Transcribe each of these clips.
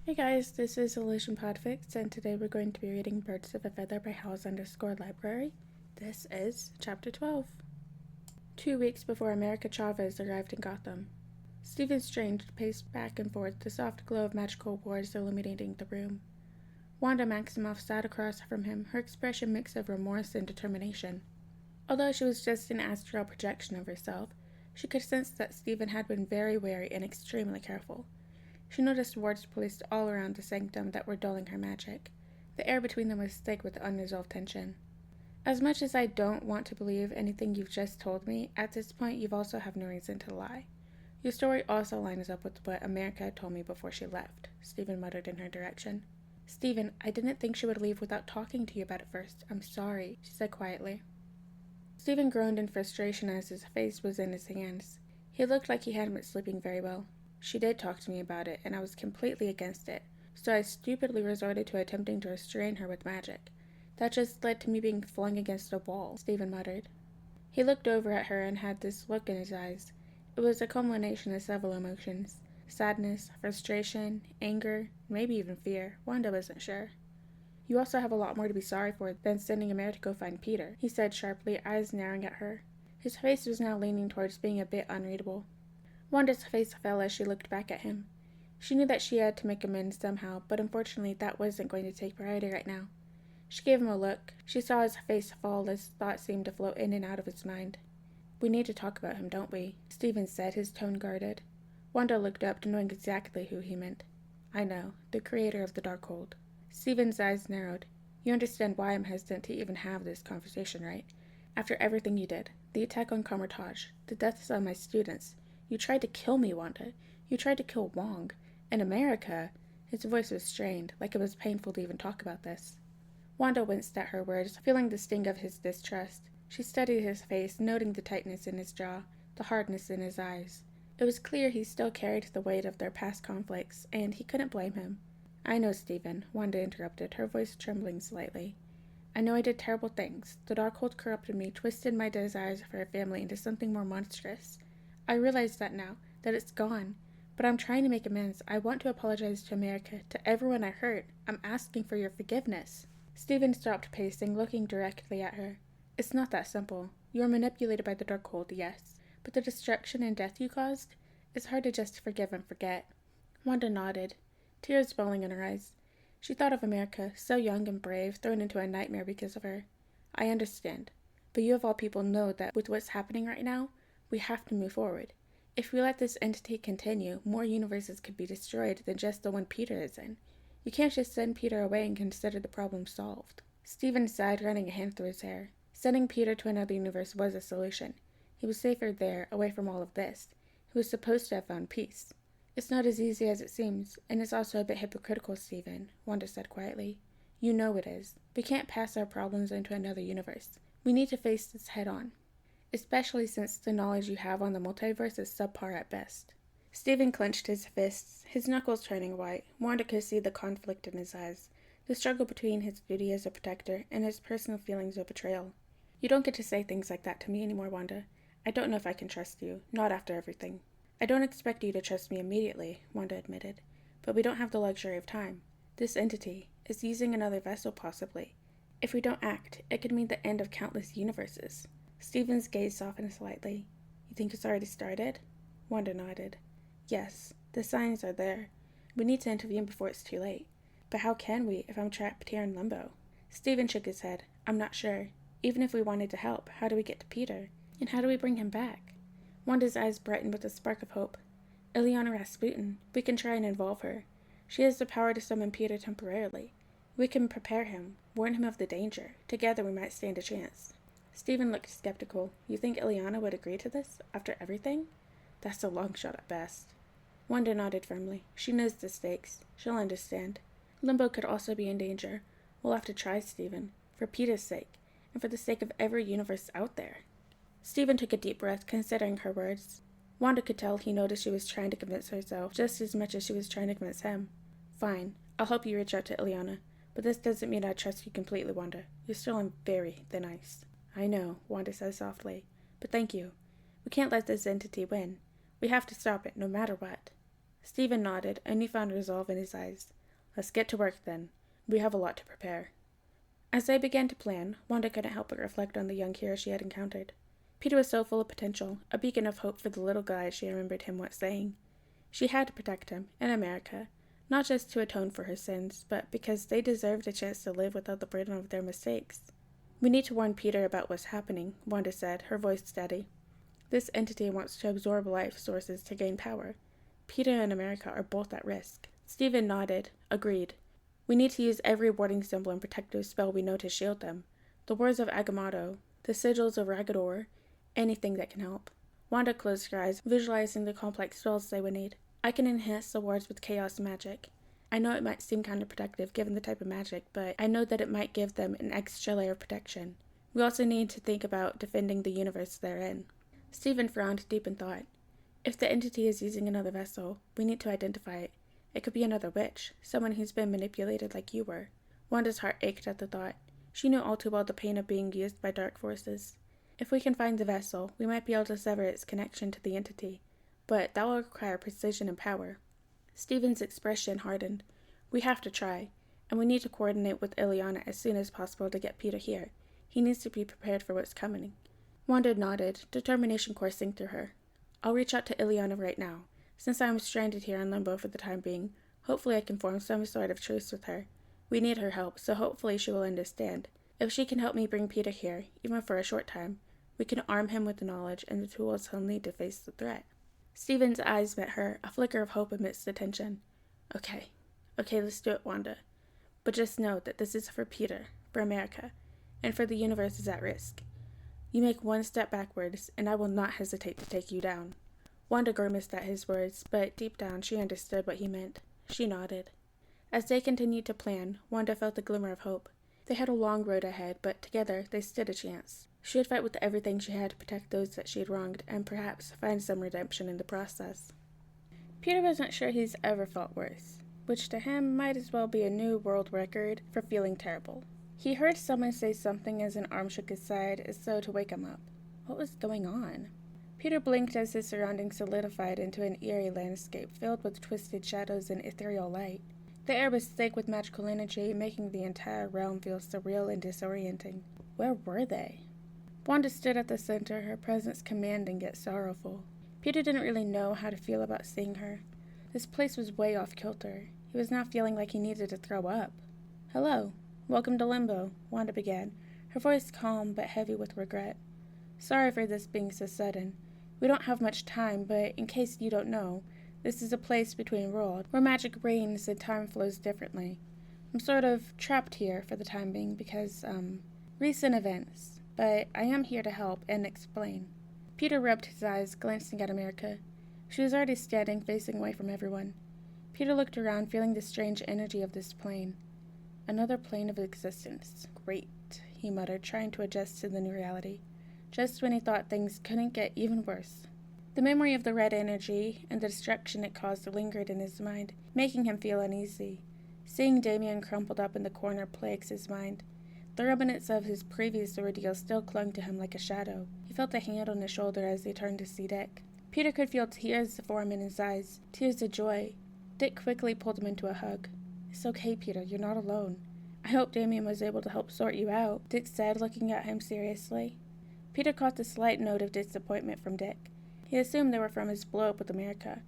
Hey guys, this is Illusion Podfics, and today we're going to be reading Birds of a Feather by House_Library. This is Chapter 12. 2 weeks before America Chavez arrived in Gotham. Stephen Strange paced back and forth, the soft glow of magical wards illuminating the room. Wanda Maximoff sat across from him, her expression mixed of remorse and determination. Although she was just an astral projection of herself, she could sense that Stephen had been very wary and extremely careful. She noticed wards placed all around the sanctum that were dulling her magic. The air between them was thick with unresolved tension. As much as I don't want to believe anything you've just told me, at this point you also have no reason to lie. Your story also lines up with what America had told me before she left, Stephen muttered in her direction. Stephen, I didn't think she would leave without talking to you about it first. I'm sorry, she said quietly. Stephen groaned in frustration as his face was in his hands. He looked like he hadn't been sleeping very well. She did talk to me about it, and I was completely against it, so I stupidly resorted to attempting to restrain her with magic. That just led to me being flung against a wall, Stephen muttered. He looked over at her and had this look in his eyes. It was a culmination of several emotions. Sadness, frustration, anger, maybe even fear. Wanda wasn't sure. You also have a lot more to be sorry for than sending America to go find Peter, he said sharply, eyes narrowing at her. His face was now leaning towards being a bit unreadable. Wanda's face fell as she looked back at him. She knew that she had to make amends somehow, but unfortunately that wasn't going to take priority right now. She gave him a look. She saw his face fall as thoughts seemed to float in and out of his mind. We need to talk about him, don't we? Stephen said, his tone guarded. Wanda looked up, knowing exactly who he meant. I know, the creator of the Darkhold. Stephen's eyes narrowed. You understand why I'm hesitant to even have this conversation, right? After everything you did, the attack on Camartage, the deaths of my students, you tried to kill me, Wanda. You tried to kill Wong. In America, his voice was strained, like it was painful to even talk about this. Wanda winced at her words, feeling the sting of his distrust. She studied his face, noting the tightness in his jaw, the hardness in his eyes. It was clear he still carried the weight of their past conflicts, and he couldn't blame him. I know, Stephen, Wanda interrupted, her voice trembling slightly. I know I did terrible things. The Darkhold corrupted me, twisted my desires for a family into something more monstrous. I realize that now, that it's gone, but I'm trying to make amends. I want to apologize to America, to everyone I hurt. I'm asking for your forgiveness. Stephen stopped pacing, looking directly at her. It's not that simple. You were manipulated by the Darkhold, yes, but the destruction and death you caused? It's hard to just forgive and forget. Wanda nodded, tears welling in her eyes. She thought of America, so young and brave, thrown into a nightmare because of her. I understand, but you of all people know that with what's happening right now, we have to move forward. If we let this entity continue, more universes could be destroyed than just the one Peter is in. You can't just send Peter away and consider the problem solved. Stephen sighed, running a hand through his hair. Sending Peter to another universe was a solution. He was safer there, away from all of this. He was supposed to have found peace. It's not as easy as it seems, and it's also a bit hypocritical, Stephen, Wanda said quietly. You know it is. We can't pass our problems into another universe. We need to face this head on. Especially since the knowledge you have on the multiverse is subpar at best. Stephen clenched his fists, his knuckles turning white. Wanda could see the conflict in his eyes, the struggle between his duty as a protector and his personal feelings of betrayal. You don't get to say things like that to me anymore, Wanda. I don't know if I can trust you, not after everything. I don't expect you to trust me immediately, Wanda admitted, but we don't have the luxury of time. This entity is using another vessel, possibly. If we don't act, it could mean the end of countless universes. Stephen's gaze softened slightly. You think it's already started? Wanda nodded. Yes, the signs are there. We need to intervene before it's too late. But how can we if I'm trapped here in limbo? Stephen shook his head. I'm not sure. Even if we wanted to help, how do we get to Peter? And how do we bring him back? Wanda's eyes brightened with a spark of hope. Ileana Rasputin. We can try and involve her. She has the power to summon Peter temporarily. We can prepare him, warn him of the danger. Together we might stand a chance. Stephen looked skeptical. You think Ileana would agree to this, after everything? That's a long shot at best. Wanda nodded firmly. She knows the stakes. She'll understand. Limbo could also be in danger. We'll have to try, Stephen, for Peter's sake, and for the sake of every universe out there. Stephen took a deep breath, considering her words. Wanda could tell he noticed she was trying to convince herself just as much as she was trying to convince him. Fine, I'll help you reach out to Ileana, but this doesn't mean I trust you completely, Wanda. You're still on very thin ice. I know, Wanda said softly, but thank you. We can't let this entity win. We have to stop it, no matter what. Stephen nodded, a newfound resolve in his eyes. Let's get to work then. We have a lot to prepare. As they began to plan, Wanda couldn't help but reflect on the young hero she had encountered. Peter was so full of potential, a beacon of hope for the little guy she remembered him once saying. She had to protect him, in America, not just to atone for her sins, but because they deserved a chance to live without the burden of their mistakes. We need to warn Peter about what's happening, Wanda said, her voice steady. This entity wants to absorb life sources to gain power. Peter and America are both at risk. Stephen nodded, agreed. We need to use every warding symbol and protective spell we know to shield them. The words of Agamotto, the sigils of Ragador, anything that can help. Wanda closed her eyes, visualizing the complex spells they would need. I can enhance the wards with chaos magic. I know it might seem counterproductive given the type of magic, but I know that it might give them an extra layer of protection. We also need to think about defending the universe they're in. Stephen frowned deep in thought. If the entity is using another vessel, we need to identify it. It could be another witch, someone who's been manipulated like you were. Wanda's heart ached at the thought. She knew all too well the pain of being used by dark forces. If we can find the vessel, we might be able to sever its connection to the entity, but that will require precision and power. Stephen's expression hardened. We have to try, and we need to coordinate with Ileana as soon as possible to get Peter here. He needs to be prepared for what's coming. Wanda nodded, determination coursing through her. I'll reach out to Ileana right now. Since I'm stranded here in limbo for the time being, hopefully I can form some sort of truce with her. We need her help, so hopefully she will understand. If she can help me bring Peter here, even for a short time, we can arm him with the knowledge and the tools he'll need to face the threat. Stephen's eyes met her, a flicker of hope amidst the tension. Okay, let's do it, Wanda. But just know that this is for Peter, for America, and for the universe is at risk. You make one step backwards, and I will not hesitate to take you down. Wanda grimaced at his words, but deep down she understood what he meant. She nodded. As they continued to plan, Wanda felt a glimmer of hope. They had a long road ahead, but together they stood a chance. She would fight with everything she had to protect those that she had wronged, and perhaps find some redemption in the process. Peter wasn't sure he's ever felt worse, which to him might as well be a new world record for feeling terrible. He heard someone say something as an arm shook his side, as though to wake him up. What was going on? Peter blinked as his surroundings solidified into an eerie landscape filled with twisted shadows and ethereal light. The air was thick with magical energy, making the entire realm feel surreal and disorienting. Where were they? Wanda stood at the center, her presence commanding yet sorrowful. Peter didn't really know how to feel about seeing her. This place was way off kilter. He was now feeling like he needed to throw up. Hello. Welcome to Limbo, Wanda began, her voice calm but heavy with regret. Sorry for this being so sudden. We don't have much time, but in case you don't know, this is a place between worlds, where magic reigns and time flows differently. I'm sort of trapped here for the time being because, recent events, but I am here to help and explain. Peter rubbed his eyes, glancing at America. She was already standing, facing away from everyone. Peter looked around, feeling the strange energy of this plane. Another plane of existence. Great, he muttered, trying to adjust to the new reality, just when he thought things couldn't get even worse. The memory of the red energy and the destruction it caused lingered in his mind, making him feel uneasy. Seeing Damien crumpled up in the corner plagued his mind. The remnants of his previous ordeal still clung to him like a shadow. He felt a hand on his shoulder as he turned to see Dick. Peter could feel tears form in his eyes, tears of joy. Dick quickly pulled him into a hug. It's okay, Peter, you're not alone. I hope Damien was able to help sort you out, Dick said, looking at him seriously. Peter caught the slight note of disappointment from Dick. He assumed they were from his blow-up with America.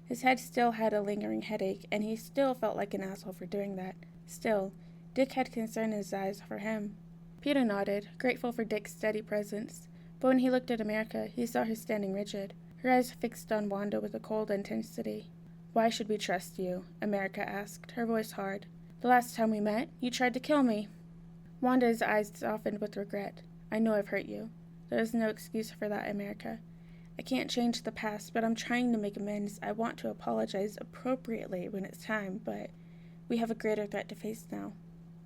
His head still had a lingering headache, and he still felt like an asshole for doing that. Still, Dick had concern in his eyes for him. Peter nodded, grateful for Dick's steady presence, but when he looked at America, he saw her standing rigid, her eyes fixed on Wanda with a cold intensity. Why should we trust you? America asked, her voice hard. The last time we met, you tried to kill me. Wanda's eyes softened with regret. I know I've hurt you. There is no excuse for that, America. I can't change the past, but I'm trying to make amends. I want to apologize appropriately when it's time, but we have a greater threat to face now.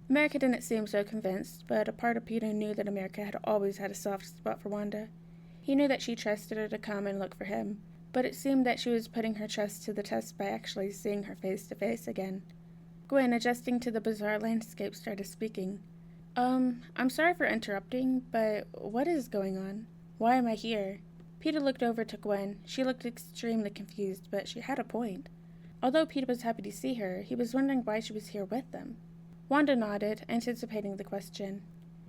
America didn't seem so convinced, but a part of Peter knew that America had always had a soft spot for Wanda. He knew that she trusted her to come and look for him, but it seemed that she was putting her trust to the test by actually seeing her face to face again. Gwen, adjusting to the bizarre landscape, started speaking. I'm sorry for interrupting, but what is going on? Why am I here? Peter looked over to Gwen. She looked extremely confused, but she had a point. Although Peter was happy to see her, he was wondering why she was here with them. Wanda nodded, anticipating the question.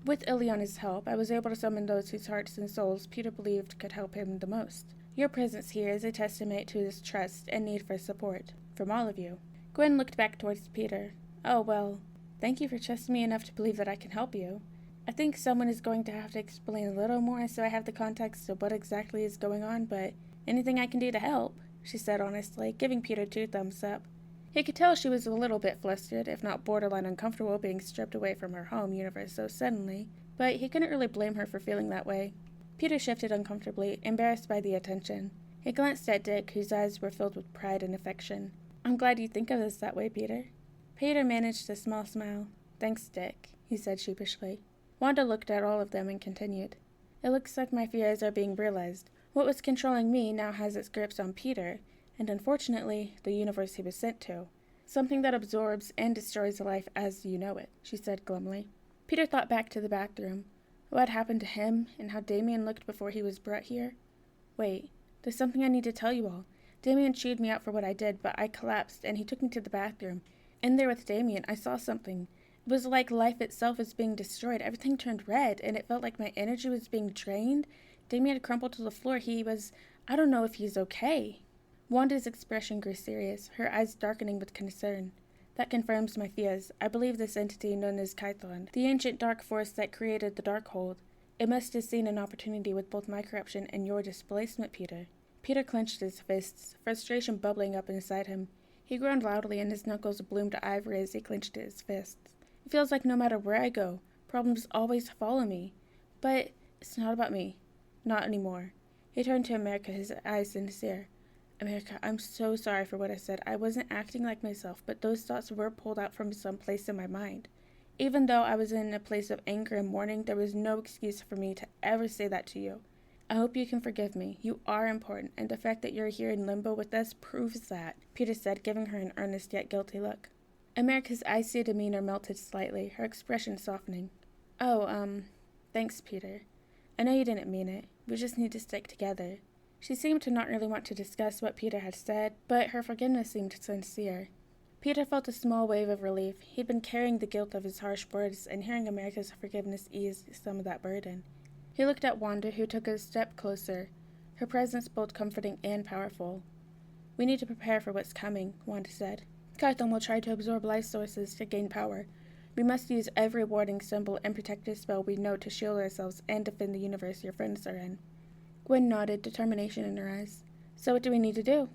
With Ileana's help, I was able to summon those whose hearts and souls Peter believed could help him the most. Your presence here is a testament to his trust and need for support, from all of you. Gwen looked back towards Peter. Oh, well, thank you for trusting me enough to believe that I can help you. I think someone is going to have to explain a little more so I have the context of what exactly is going on, but anything I can do to help, she said honestly, giving Peter 2 thumbs up. He could tell she was a little bit flustered, if not borderline uncomfortable being stripped away from her home universe so suddenly, but he couldn't really blame her for feeling that way. Peter shifted uncomfortably, embarrassed by the attention. He glanced at Dick, whose eyes were filled with pride and affection. I'm glad you think of us that way, Peter. Peter managed a small smile. Thanks, Dick, he said sheepishly. Wanda looked at all of them and continued. It looks like my fears are being realized. What was controlling me now has its grips on Peter, and unfortunately, the universe he was sent to. Something that absorbs and destroys life as you know it, she said glumly. Peter thought back to the bathroom. What happened to him, and how Damien looked before he was brought here? Wait, there's something I need to tell you all. Damien chewed me out for what I did, but I collapsed, and he took me to the bathroom. In there with Damien, I saw something. It was like life itself was being destroyed. Everything turned red, and it felt like my energy was being drained. Damien crumpled to the floor. I don't know if he's okay. Wanda's expression grew serious, her eyes darkening with concern. That confirms my fears. I believe this entity known as Kython, the ancient dark force that created the Darkhold. It must have seen an opportunity with both my corruption and your displacement, Peter. Peter clenched his fists, frustration bubbling up inside him. He groaned loudly, and his knuckles bloomed ivory as he clenched his fists. It feels like no matter where I go, problems always follow me. But it's not about me. Not anymore. He turned to America, his eyes sincere. America, I'm so sorry for what I said. I wasn't acting like myself, but those thoughts were pulled out from some place in my mind. Even though I was in a place of anger and mourning, there was no excuse for me to ever say that to you. I hope you can forgive me. You are important, and the fact that you're here in limbo with us proves that, Peter said, giving her an earnest yet guilty look. America's icy demeanor melted slightly, her expression softening. Thanks, Peter. I know you didn't mean it. We just need to stick together. She seemed to not really want to discuss what Peter had said, but her forgiveness seemed sincere. Peter felt a small wave of relief. He'd been carrying the guilt of his harsh words, and hearing America's forgiveness eased some of that burden. He looked at Wanda, who took a step closer, her presence both comforting and powerful. We need to prepare for what's coming, Wanda said. Kython will try to absorb life sources to gain power. We must use every warding symbol and protective spell we know to shield ourselves and defend the universe your friends are in. Gwen nodded, determination in her eyes. So what do we need to do?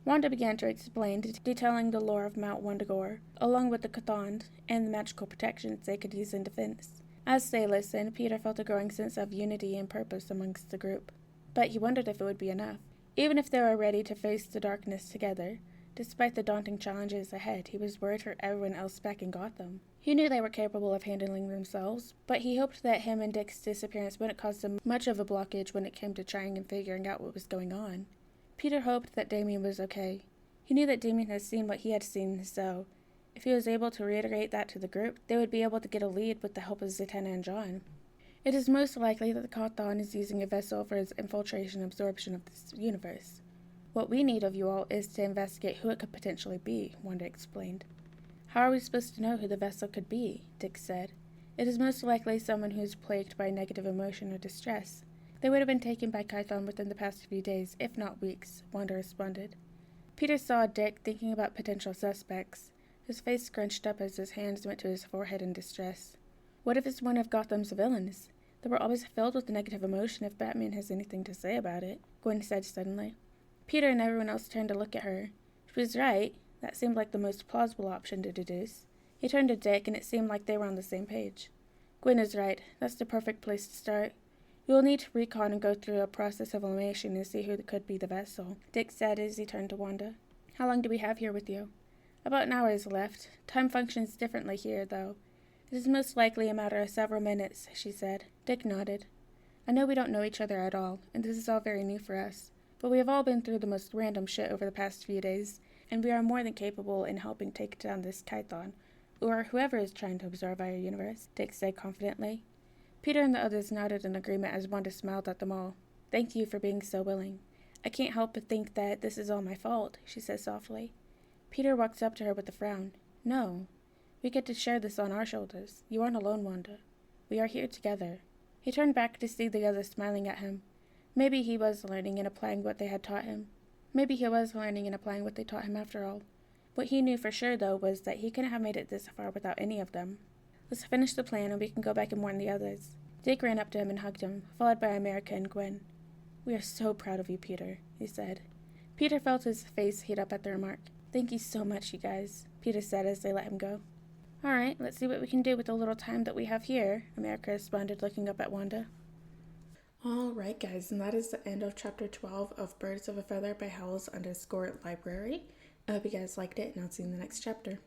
Wanda began to explain, detailing the lore of Mount Wundagore, along with the Chthon and the magical protections they could use in defense. As they listened, Peter felt a growing sense of unity and purpose amongst the group. But he wondered if it would be enough. Even if they were ready to face the darkness together, despite the daunting challenges ahead, he was worried for everyone else back in Gotham. He knew they were capable of handling themselves, but he hoped that him and Dick's disappearance wouldn't cause them much of a blockage when it came to trying and figuring out what was going on. Peter hoped that Damien was okay. He knew that Damien had seen what he had seen, so if he was able to reiterate that to the group, they would be able to get a lead with the help of Zatanna and John. It is most likely that the Chthon is using a vessel for its infiltration and absorption of this universe. What we need of you all is to investigate who it could potentially be, Wanda explained. How are we supposed to know who the vessel could be? Dick said. It is most likely someone who is plagued by negative emotion or distress. They would have been taken by Kython within the past few days, if not weeks, Wanda responded. Peter saw Dick thinking about potential suspects. His face scrunched up as his hands went to his forehead in distress. What if it's one of Gotham's villains? They were always filled with negative emotion if Batman has anything to say about it, Gwen said suddenly. Peter and everyone else turned to look at her. She was right. That seemed like the most plausible option to deduce. He turned to Dick, and it seemed like they were on the same page. Gwen is right. That's the perfect place to start. You will need to recon and go through a process of elimination and see who could be the vessel, Dick said as he turned to Wanda. How long do we have here with you? About an hour is left. Time functions differently here, though. It is most likely a matter of several minutes, she said. Dick nodded. I know we don't know each other at all, and this is all very new for us, but we have all been through the most random shit over the past few days, and we are more than capable in helping take down this Kython, or whoever is trying to absorb our universe, Dick said confidently. Peter and the others nodded in agreement as Wanda smiled at them all. Thank you for being so willing. I can't help but think that this is all my fault, she said softly. Peter walks up to her with a frown. No. We get to share this on our shoulders. You aren't alone, Wanda. We are here together. He turned back to see the others smiling at him. Maybe he was learning and applying what they had taught him. Maybe he was learning and applying what they taught him after all. What he knew for sure, though, was that he couldn't have made it this far without any of them. Let's finish the plan and we can go back and warn the others. Jake ran up to him and hugged him, followed by America and Gwen. We are so proud of you, Peter, he said. Peter felt his face heat up at the remark. Thank you so much, you guys, Peter said as they let him go. All right, let's see what we can do with the little time that we have here, America responded, looking up at Wanda. All right, guys, and that is the end of Chapter 12 of Birds of a Feather by Howls_Library. I hope you guys liked it, and I'll see you in the next chapter.